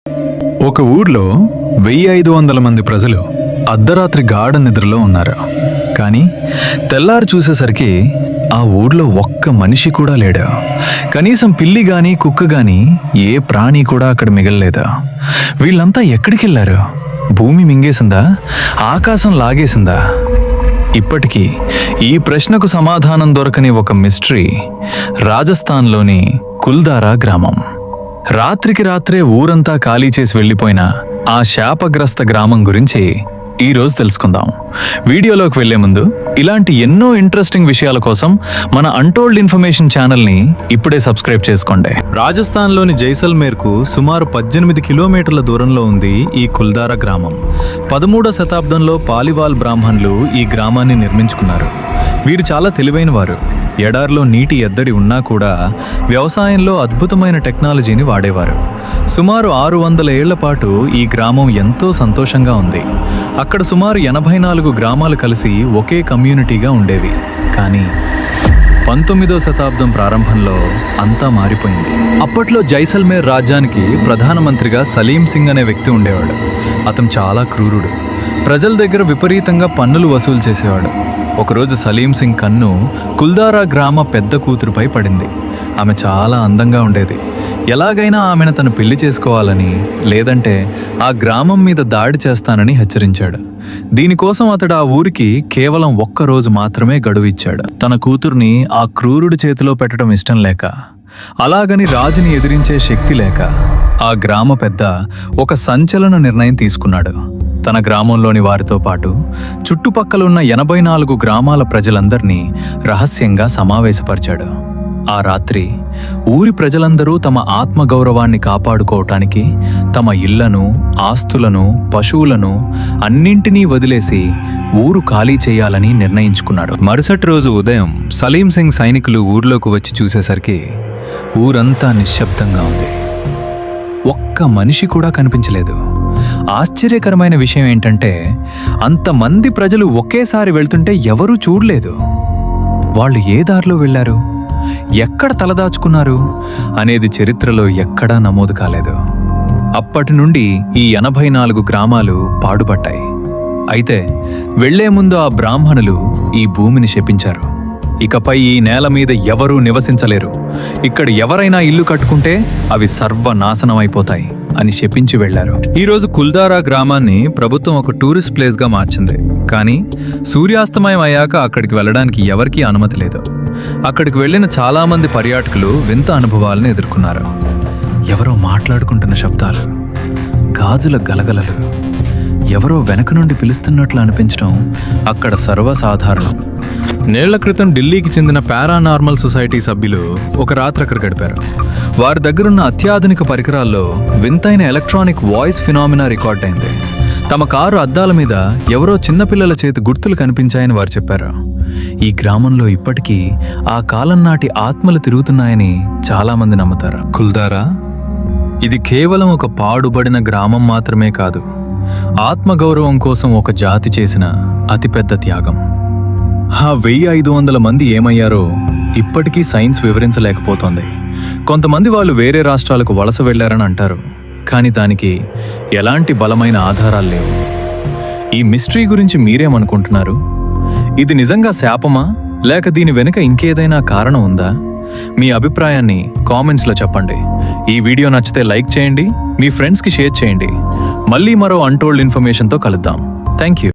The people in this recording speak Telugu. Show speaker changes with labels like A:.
A: ఒక ఊర్లో 1500 మంది ప్రజలు అర్ధరాత్రి గాఢ నిద్రలో ఉన్నారు. కానీ తెల్లారి చూసేసరికి ఆ ఊర్లో ఒక్క మనిషి కూడా లేడు. కనీసం పిల్లి గాని కుక్క గాని ఏ ప్రాణి కూడా అక్కడ మిగలలేదు. వీళ్ళంతా ఎక్కడికెళ్లారు? భూమి మింగేసిందా? ఆకాశం లాగేసిందా? ఇప్పటికీ ఈ ప్రశ్నకు సమాధానం దొరకని ఒక మిస్టరీ రాజస్థాన్లోని కుల్దారా గ్రామం. రాత్రికి రాత్రే ఊరంతా ఖాళీ చేసి వెళ్ళిపోయిన ఆ శాపగ్రస్త గ్రామం గురించి ఈరోజు తెలుసుకుందాం. వీడియోలోకి వెళ్లే ముందు ఇలాంటి ఎన్నో ఇంట్రెస్టింగ్ విషయాల కోసం మన అన్టోల్డ్ ఇన్ఫర్మేషన్ ఛానల్ని ఇప్పుడే సబ్స్క్రైబ్ చేసుకోండి. రాజస్థాన్లోని జైసల్మేర్కు సుమారు 18 కిలోమీటర్ల దూరంలో ఉంది ఈ కుల్దారా గ్రామం. 13వ శతాబ్దంలో పాలివాల్ బ్రాహ్మణులు ఈ గ్రామాన్ని నిర్మించుకున్నారు. వీరు చాలా తెలివైన వారు. ఎడారిలో నీటి ఎద్దడి ఉన్నా కూడా వ్యవసాయంలో అద్భుతమైన టెక్నాలజీని వాడేవారు. సుమారు 600 ఏళ్ల పాటు ఈ గ్రామం ఎంతో సంతోషంగా ఉంది. అక్కడ సుమారు 84 గ్రామాలు కలిసి ఒకే కమ్యూనిటీగా ఉండేవి. కానీ 19వ శతాబ్దం ప్రారంభంలో అంతా మారిపోయింది. అప్పట్లో జైసల్మేర్ రాజ్యానికి ప్రధానమంత్రిగా సలీం సింగ్ అనే వ్యక్తి ఉండేవాడు. అతను చాలా క్రూరుడు. ప్రజల దగ్గర విపరీతంగా పన్నులు వసూలు చేసేవాడు. ఒకరోజు సలీం సింగ్ కన్ను కుల్దారా గ్రామ పెద్ద కూతురుపై పడింది. ఆమె చాలా అందంగా ఉండేది. ఎలాగైనా ఆమెను తను పెళ్లి చేసుకోవాలని, లేదంటే ఆ గ్రామం మీద దాడి చేస్తానని హెచ్చరించాడు. దీనికోసం అతడు ఆ ఊరికి కేవలం 1 రోజు మాత్రమే గడువు ఇచ్చాడు. తన కూతుర్ని ఆ క్రూరుడి చేతిలో పెట్టడం ఇష్టం లేక, అలాగని రాజుని ఎదిరించే శక్తి లేక ఆ గ్రామ పెద్ద ఒక సంచలన నిర్ణయం తీసుకున్నాడు. తన గ్రామంలోని వారితో పాటు చుట్టుపక్కలున్న 84 గ్రామాల ప్రజలందర్నీ రహస్యంగా సమావేశపరిచాడు. ఆ రాత్రి ఊరి ప్రజలందరూ తమ ఆత్మగౌరవాన్ని కాపాడుకోవటానికి తమ ఇళ్లను, ఆస్తులను, పశువులను అన్నింటినీ వదిలేసి ఊరు ఖాళీ చేయాలని నిర్ణయించుకున్నాడు. మరుసటి రోజు ఉదయం సలీం సింగ్ సైనికులు ఊర్లోకి వచ్చి చూసేసరికి ఊరంతా నిశ్శబ్దంగా ఉంది. ఒక్క మనిషి కూడా కనిపించలేదు. ఆశ్చర్యకరమైన విషయం ఏంటంటే అంతమంది ప్రజలు ఒకేసారి వెళ్తుంటే ఎవరూ చూడలేదు. వాళ్ళు ఏ దారిలో వెళ్లారు, ఎక్కడ తలదాచుకున్నారు అనేది చరిత్రలో ఎక్కడా నమోదు కాలేదు. అప్పటి నుండి ఈ 84 గ్రామాలు పాడుపడ్డాయి. అయితే వెళ్లే ముందు ఆ బ్రాహ్మణులు ఈ భూమిని శపించారు. ఇకపై ఈ నేల మీద ఎవరూ నివసించలేరు. ఇక్కడ ఎవరైనా ఇల్లు కట్టుకుంటే అవి సర్వనాశనమైపోతాయి అని శపించి వెళ్లారు. ఈరోజు కుల్దారా గ్రామాన్ని ప్రభుత్వం ఒక టూరిస్ట్ ప్లేస్గా మార్చింది. కానీ సూర్యాస్తమయం అయ్యాక అక్కడికి వెళ్ళడానికి ఎవరికీ అనుమతి లేదు. అక్కడికి వెళ్లిన చాలామంది పర్యాటకులు వింత అనుభవాలను ఎదుర్కొన్నారు. ఎవరో మాట్లాడుకుంటున్న శబ్దాలు, గాజుల గలగలలు, ఎవరో వెనక నుండి పిలుస్తున్నట్లు అనిపించడం అక్కడ సర్వసాధారణం. నేళ్ల క్రితం ఢిల్లీకి చెందిన పారానార్మల్ సొసైటీ సభ్యులు ఒక రాత్రి అక్కడ గడిపారు. వారి దగ్గరున్న అత్యాధునిక పరికరాల్లో వింతైన ఎలక్ట్రానిక్ వాయిస్ ఫినామినా రికార్డ్ అయింది. తమ కారు అద్దాల మీద ఎవరో చిన్నపిల్లల చేతి గుర్తులు కనిపించాయని వారు చెప్పారు. ఈ గ్రామంలో ఇప్పటికీ ఆ కాలం నాటి ఆత్మలు తిరుగుతున్నాయని చాలామంది నమ్ముతారు. కుల్దారా ఇది కేవలం ఒక పాడుబడిన గ్రామం మాత్రమే కాదు, ఆత్మగౌరవం కోసం ఒక జాతి చేసిన అతిపెద్ద త్యాగం. ఆ 1500 మంది ఏమయ్యారో ఇప్పటికీ సైన్స్ వివరించలేకపోతోంది. కొంతమంది వాళ్ళు వేరే రాష్ట్రాలకు వలస వెళ్లారని అంటారు. కానీ దానికి ఎలాంటి బలమైన ఆధారాలు లేవు. ఈ మిస్టరీ గురించి మీరేమనుకుంటున్నారు? ఇది నిజంగా శాపమా, లేక దీని వెనుక ఇంకేదైనా కారణం ఉందా? మీ అభిప్రాయాన్ని కామెంట్స్లో చెప్పండి. ఈ వీడియో నచ్చితే లైక్ చేయండి, మీ ఫ్రెండ్స్కి షేర్ చేయండి. మళ్ళీ మరో అన్టోల్డ్ ఇన్ఫర్మేషన్తో కలుద్దాం. Thank you.